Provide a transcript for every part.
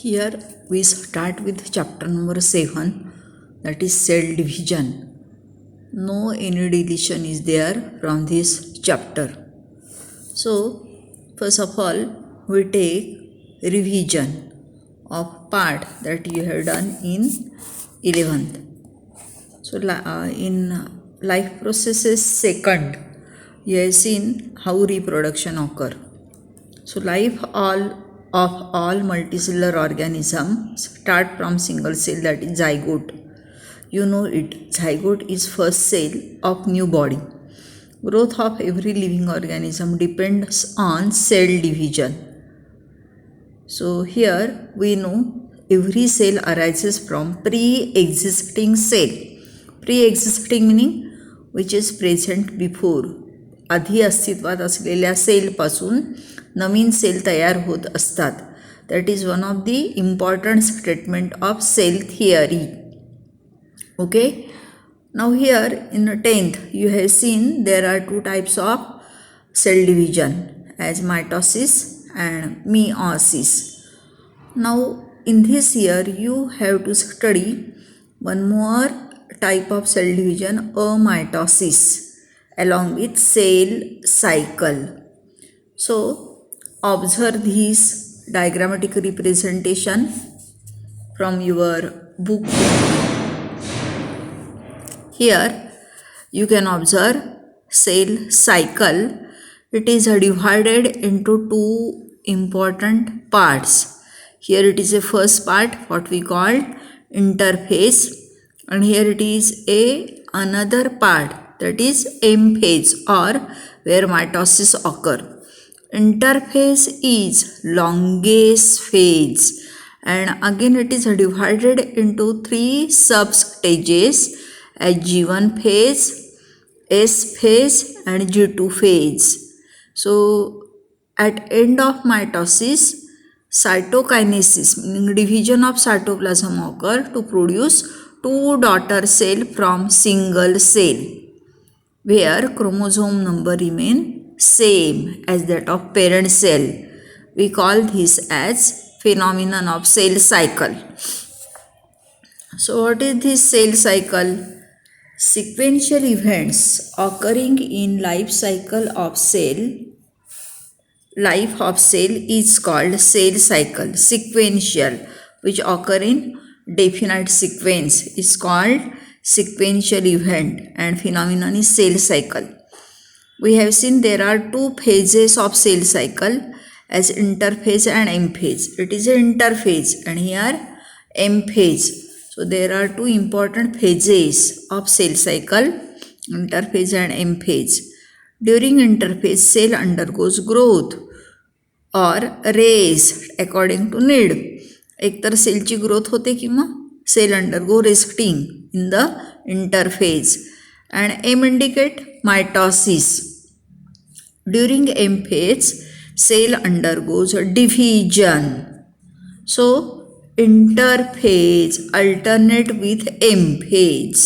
Here we start with chapter number 7, that is cell division. No any deletion is there from this chapter. So first of all we take revision of part that you have done in 11th. So in life processes second, you have seen how reproduction occur. So life of all multicellular organisms start from single cell, that is zygote. You know it, zygote is first cell of new body. Growth of every living organism depends on cell division. So here we know every cell arises from pre-existing cell. Pre-existing meaning which is present before. आधी अस्तित्वात असलेल्या सेलपासून नवीन sale तयार होत असतात. That is one of the important statement of cell theory. Okay, now here in 10th you have seen there are two types of cell division as mitosis and meiosis. Now in this year you have to study one more type of cell division, amitosis, along with cell cycle. So observe this diagrammatic representation from your book. Here you can observe cell cycle. It is divided into two important parts. Here it is a first part, what we call interphase, and here it is another part, that is M phase, or where mitosis occur. Interphase is longest phase, and again it is divided into three sub-stages as G1 phase, S phase and G2 phase. So at end of mitosis, cytokinesis meaning division of cytoplasm occur to produce two daughter cell from single cell, where chromosome number remain same as that of parent cell. We call this as phenomenon of cell cycle. So what is this cell cycle? Sequential events occurring in life cycle of cell. Life of cell is called cell cycle. Sequential, which occur in definite sequence, is called sequential event, and phenomenon is cell cycle. We have seen there are two phases of cell cycle as interphase and M phase. It is an interphase and here M phase. So there are two important phases of cell cycle, interphase and M phase. During interphase, cell undergoes growth or rest according to need. एक तर सेलची growth होते किंवा cell undergo resting in the interphase. and M indicate mitosis. During M phase, cell undergoes division. So interphase alternate with M phase,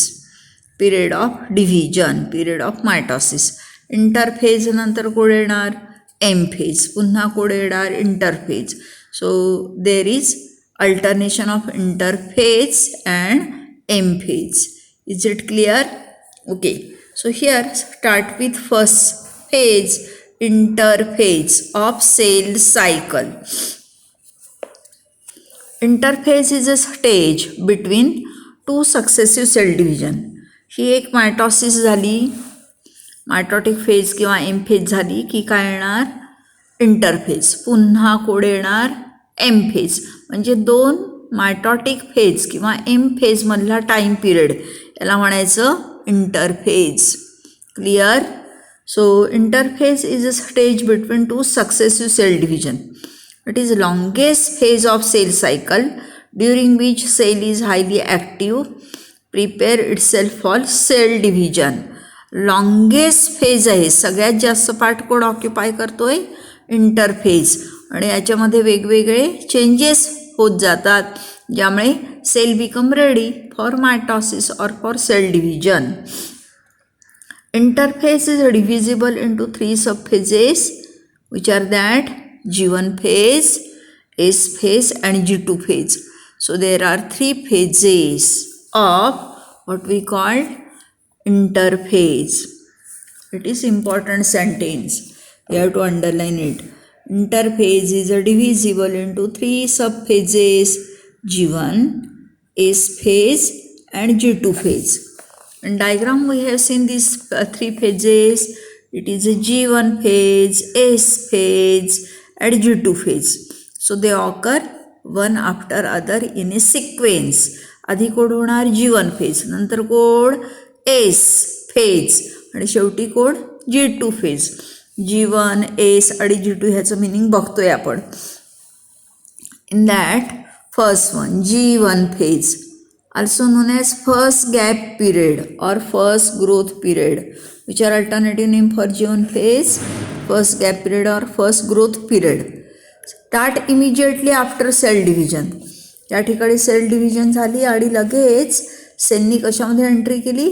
period of division, period of mitosis. Interphase नंतर code येणार M phase, पुन्हा code येणार interphase. So there is alternation of interphase and M phase. Is it clear? Okay, so here start with first phase, interphase of cell cycle. Interphase is a stage between two successive cell division. ही एक mitosis झाली, mitotic phase किंवा M phase झाली की काय येणार interphase, पुन्हा code येणार M phase. म्हणजे दोन मायटॉटिक फेज किंवा एम फेजमधला टाईम पिरियड याला म्हणायचं interphase. Clear? So interphase is a stage between two successive cell division. It is longest phase of cell cycle during which cell is highly active, prepare itself for cell division. Longest phase आहे, सगळ्यात जास्त part कोड occupy करतोय interphase, आणि याच्यामध्ये वेगवेगळे changes होत जातात ज्यामुळे cell become ready for mitosis or for cell division. Interphase is divisible into 3 subphases which are that G1 phase, S phase and G2 phase. So there are three phases of what we call interphase. It is important sentence. You have to underline it. Interphase is divisible into three subphases: G1, S phase and G2 phase. In diagram we have seen these three phases. It is a G1 phase, S phase and G2 phase. So they occur one after other in a sequence. आधी code होणार G1 phase, नंतर code S phase आणि शेवटी code G2 phase. G1, S आणि G2 ह्याचं meaning बघतोय आपण. In that first one, G1 phase, also known as first gap period or first growth period, which are alternative name for G1 phase, first gap period or first growth period, start immediately after cell division. या ठिकाणी sale division झाली आणि लगेच सेलनी कशामध्ये entry केली?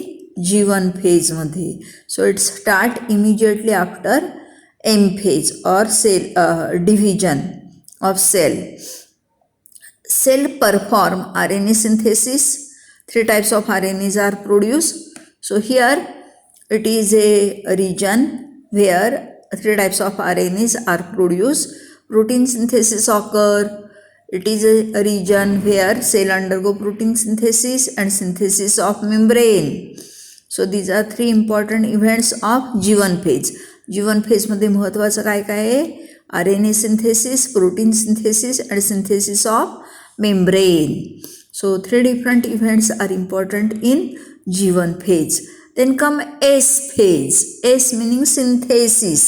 G1 फेजमध्ये. So it start immediately after M phase or cell division of cell. Cell perform RNA synthesis. Three types of RNAs are produced. So here it is a region where three types of RNAs are produced. Protein synthesis occur. It is a region where cell undergo protein synthesis and synthesis of membrane. So these are three important events of G1 phase. G1 phase मध्ये महत्त्वाचं काय काय आहे? RNA synthesis, protein synthesis and synthesis of membrane. So three different events are important in G1 phase. Then come S phase. S meaning synthesis.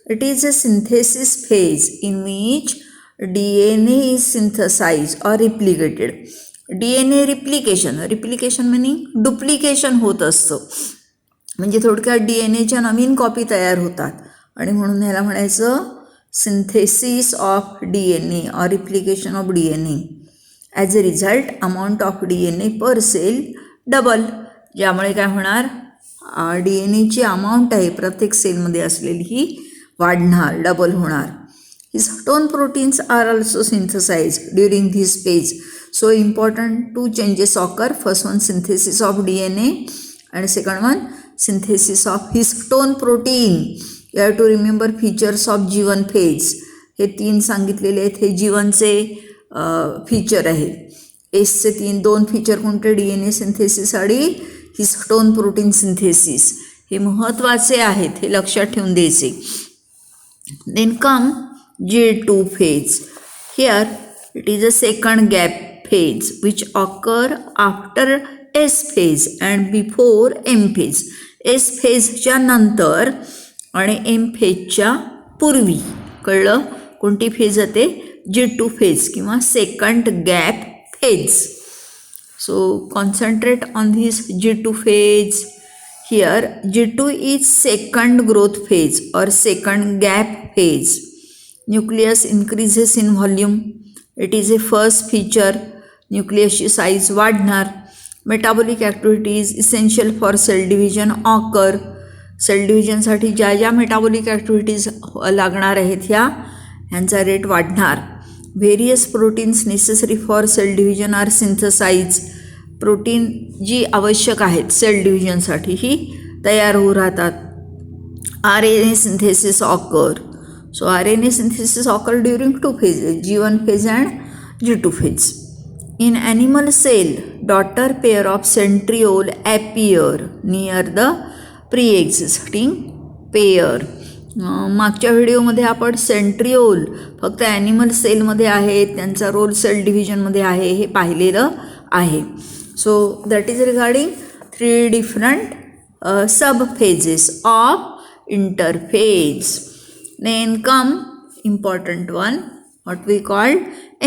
It is a synthesis phase in which DNA is synthesized or replicated. DNA replication meaning duplication होत असतं. म्हणजे थोडक्यात DNAच्या नवीन copy तयार होतात आणि म्हणून ह्याला म्हणायचं synthesis of DNA or replication of DNA. As a result, amount of DNA per cell double. ज्यामुळे काय होणार? DNAची अमाऊंट आहे प्रत्येक सेलमध्ये असलेली ही वाढणार, डबल होणार. Histone proteins are also synthesized during this phase. So important two changes occur. First one, synthesis of DNA, and second one, synthesis of histone protein. You have to remember features of G1 phase. हे तीन सांगितलेले आहेत. हे G1चे feature आहे. एसचे दोन feature कोणते? DNA synthesis आणि हिस्टोन प्रोटीन सिंथेसिस. हे महत्त्वाचे आहेत, हे लक्षात ठेवून द्यायचे. Then come G2 phase. Here it is a second gap phase which occur after S phase and before M phase. S phase नंतर आणि M phase पूर्वी. कळलं? कोणती फेज येते? G2 phase किंवा second gap phase. So concentrate on this G2 phase. Here G2 is second growth phase or second gap phase. Nucleus increases in volume. It is a first feature. न्यूक्लियसची size वाढणार. Metabolic activities essential for cell division occur. Cell डिव्हिजनसाठी ज्या ज्या metabolic activities लागणार आहेत ह्यांचा rate वाढणार. Various proteins necessary for cell division are synthesise. Protein जी आवश्यक आहेत सेल डिव्हिजनसाठी ही तयार होऊ राहतात. RNA synthesis occur. So RNA synthesis occur during two phases, G1 phase and G2 phase. In animal cell, daughter pair of centriole appear near the pre-existing pair. मागच्या व्हिडिओमध्ये आपण सेंट्रिओल फक्त ॲनिमल सेलमध्ये आहेत, त्यांचा रोल सेल डिव्हिजनमध्ये आहे हे पाहिलेलं आहे. So that is regarding three different sub phases of interphase. Then come important one, what we call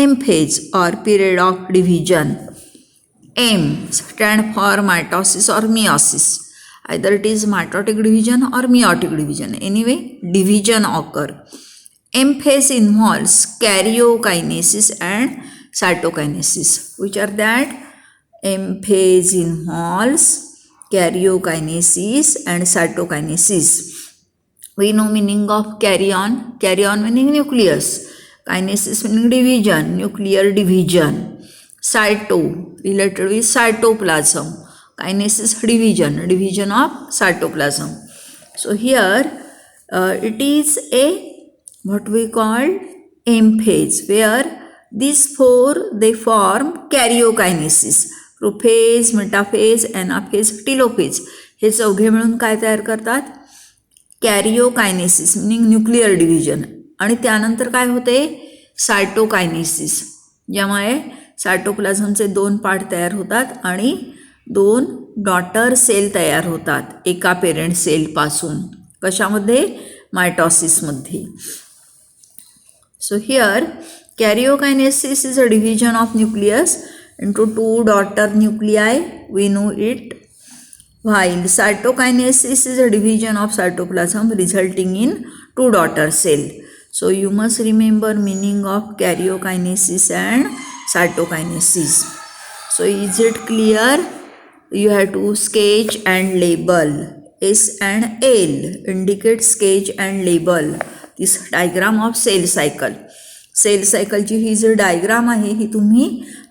M phase or period of division. M stand for mitosis or meiosis. Either it is mitotic division or meiotic division. Anyway, division occur. M phase involves karyokinesis and cytokinesis. Which are that? M phase involves karyokinesis and cytokinesis. We know meaning of carry on. Carry on meaning nucleus. Kinesis meaning division, nuclear division. Cyto related with cytoplasm. Kinesis division of cytoplasm. So here it is a what we call M phase, where these four they form karyokinesis. Prophase, metaphase, anaphase, telophase हे चौघे मिळून काय तयार करतात? कॅरिओकायनेसिस meaning nuclear division. आणि त्यानंतर काय होते? सायटोकायनेसिस, ज्यामुळे सायटोप्लाझमचे 2 पार्ट तयार होतात आणि 2 डॉटर सेल तयार होतात एका पेरेंट सेलपासून. कशामध्ये? मायटॉसिसमध्ये. So here karyokinesis is a division of nucleus into 2 daughter nuclei, we know it, while cytokinesis is a division of cytoplasm resulting in 2 daughter cell. So you must remember meaning of karyokinesis and cytokinesis. So is it clear? You have to sketch and label. S and L indicate sketch and label this diagram of cell cycle. Cell सायकलची ही जी diagram आहे ही तुम्ही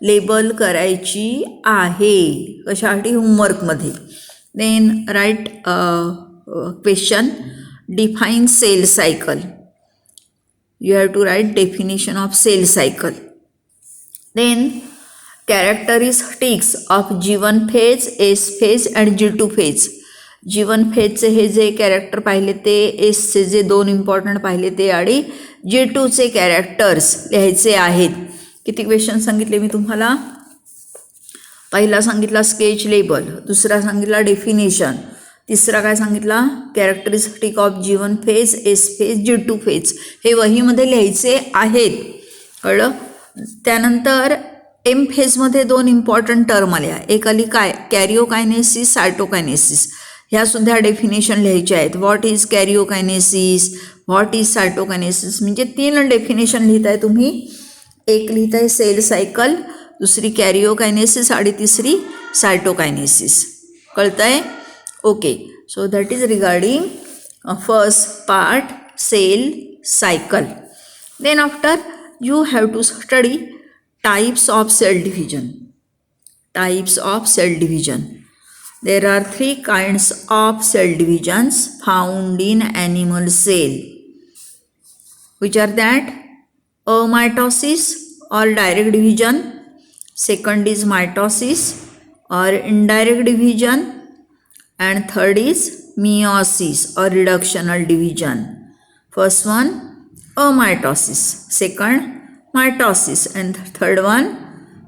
label करायची आहे. कशासाठी? होमवर्कमध्ये. Then write question, define cell cycle. You have to write definition of cell cycle. Then characteristics of G1 phase, S phase and G2 phase. G1 फेजचे हे जे कॅरेक्टर पाहिले ते, एसचे जे 2 इम्पॉर्टंट पाहिले ते, आणि G2चे कॅरेक्टर्स लिहायचे आहेत. किती क्वेश्चन सांगितले मी तुम्हाला? पहिला सांगितला स्केच लेबल, दुसरा सांगितला डेफिनेशन, तिसरा काय सांगितला? Characteristic of G1 phase, S phase, G2 phase. हे वहीमध्ये लिहायचे आहेत. कळलं? त्यानंतर एम फेजमध्ये 2 इम्पॉर्टंट टर्म आल्या. एक आली काय? कॅरिओकायनेसिस, सायटोकायनेसिस. ह्यासुद्धा डेफिनेशन लिहायचे आहेत. What is karyokinesis, what is cytokinesis, म्हणजे 3 डेफिनेशन लिहिताय तुम्ही. एक लिहिताय सेल सायकल, दुसरी कॅरिओकायनेसिस आणि तिसरी सायटोकायनेसिस. कळतंय? Okay. So that is regarding first part cell cycle. Then after you have to study types of cell division. Types of cell division. There are 3 kinds of cell divisions found in animal cell. Which are that? Amitosis or direct division. Second is mitosis or indirect division. And third is meiosis or reductional division. First one, amitosis. Second, mitosis. And third one,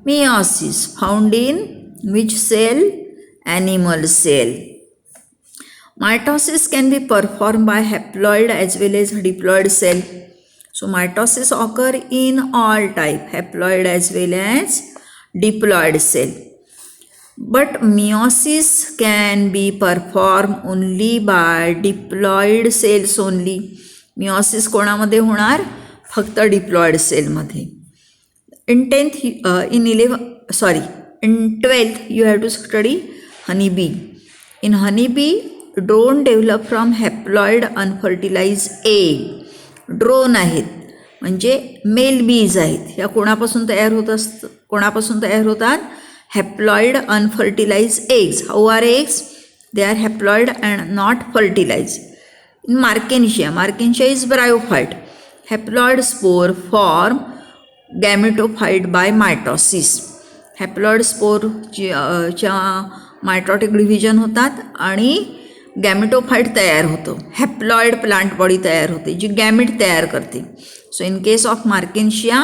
meiosis. Found in which cell? Animal cell. Mitosis can be performed by haploid as well as diploid cell. So mitosis occur in all type, haploid as well as diploid cell. But meiosis can be performed only by diploid cells only. Meiosis कोणामध्ये होणार? फक्त diploid cellमध्ये. In 12th you have to study honeybee. In honeybee, drone develop from haploid unfertilized egg. Drone आहेत म्हणजे male बीज आहेत. ह्या कोणापासून तयार होतात? Haploid unfertilise eggs. How are eggs? They are haploid and not fertilise. In Marchantia is bryophyte. Haploid spore form gametophyte by mitosis. Haploid स्पोरच्या mitotic division होतात आणि गॅमेटोफाइट तयार होतो. हॅप्लॉइड प्लांट बॉडी तयार होते जी गॅमेट तयार करते. So in case of Marchantia,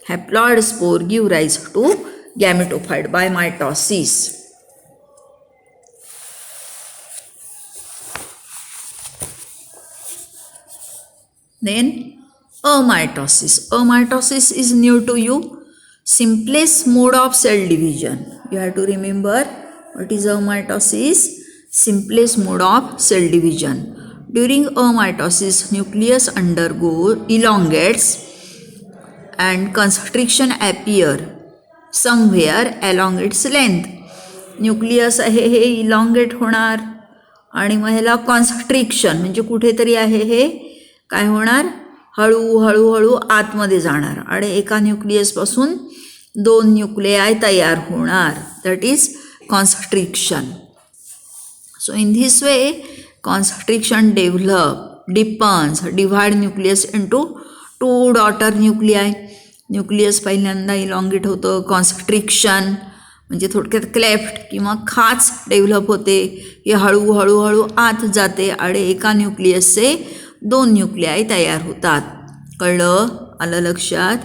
haploid spore give rise to gametophyte by mitosis. Then amitosis. Amitosis is new to you. Simplest mode of cell division. You have to remember what is amitosis. Simplest mode of cell division. During amitosis, nucleus elongates and constriction appear somewhere along its length. Nucleus आहे हे elongate होणार आणि मग ह्याला constriction म्हणजे कुठेतरी आहे हे काय होणार? हळूहळू आतमध्ये जाणार आणि एका न्यूक्लियसपासून 2 न्यूक्लियाय तयार होणार. That is constriction. So in this way constriction deepens divide nucleus into 2 daughter nuclei. Nucleus पहिल्यांदा इलॉंगेट होतं. कॉन्स्ट्रिक्शन म्हणजे थोडक्यात क्लेफ्ट किंवा खाच डेव्हलप होते. हे हळूहळू आत जाते आणि एका न्यूक्लियसचे 2 न्यूक्लियाय तयार होतात. कळलं? आलं लक्षात?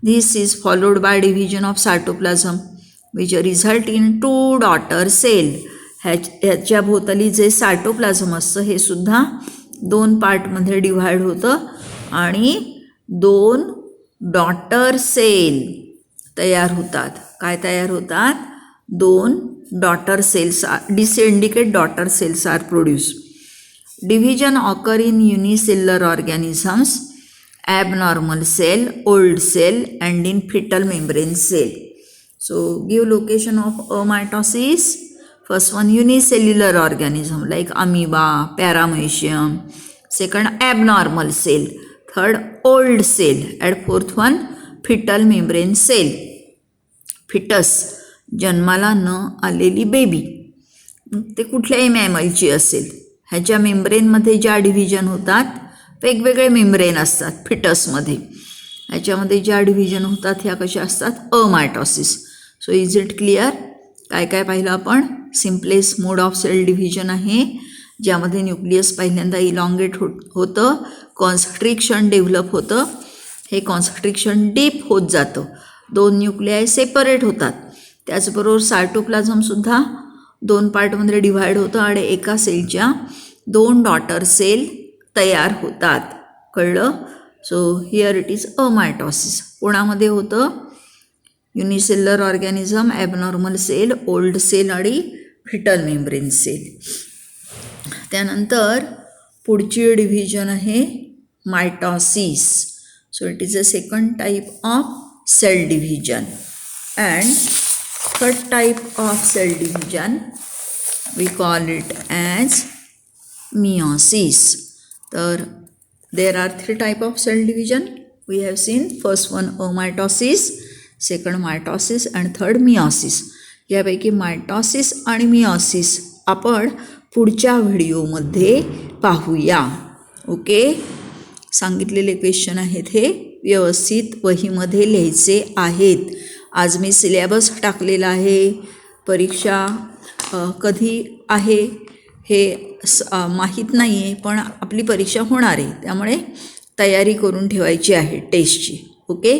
This is followed by division of cytoplasm which result in 2 daughter cell. ह्याच्या भोवताली जे सायटोप्लाझम असतं हे सुद्धा 2 पार्टमध्ये डिव्हाइड होतं आणि 2 डॉटर सेल तयार होतात. काय तयार होतात? 2 daughter cells. This indicate daughter cells are produce. Division occur in unicellular organisms, abnormal cell, old cell and in fetal membrane cell. So give location of mitosis. First one, unicellular organism like amoeba, paramecium. Second, abnormal cell. Third, old cell. And fourth one, fetal membrane cell. Fetus, जन्माला न आलेली baby. ते कुठल्याही मॅमलची असेल. ह्याच्या मेम्ब्रेनमध्ये ज्या division होतात वेगवेगळे मेम्ब्रेन असतात फिटसमध्ये. ह्याच्यामध्ये ज्या डिव्हिजन होतात ह्या कशा असतात? Amitosis. So is it clear? काय काय पाहिलं आपण? Simplest mode of cell division आहे ज्यामध्ये न्यूक्लियस पहिल्यांदा इलॉंगेट होतं. कॉन्स्ट्रिक्शन डेव्हलप होतं. हे कॉन्स्ट्रिक्शन डीप होत जातं. 2 न्यूक्लियाय सेपरेट होतात. त्याचबरोबर सायटोप्लाझमसुद्धा 2 पार्टमध्ये डिव्हाइड होतं आणि एका सेलच्या 2 डॉटर सेल तयार होतात. कळलं? So here it is amitosis. कोणामध्ये होतं? Unicellular organism, abnormal cell, old cell आणि फिटल मेम्ब्रेन सेल. त्यानंतर पुढची डिव्हिजन आहे mitosis. So it is a second type of cell division. And third type of cell division we call it as meiosis. तर there are 3 type of cell division we have seen. First one amitosis, second mitosis and third meiosis. यापैकी mitosis आणि meiosis आपण पुढच्या व्हिडिओमध्ये पाहूया. Okay? सांगितलेले question आहेत हे व्यवस्थित वहीमध्ये लिहायचे आहेत. आज मी सिलेबस टाकलेला आहे. परीक्षा कधी आहे हे माहीत नाही आहे, पण आपली परीक्षा होणार आहे त्यामुळे तयारी करून ठेवायची आहे टेस्टची. ओके?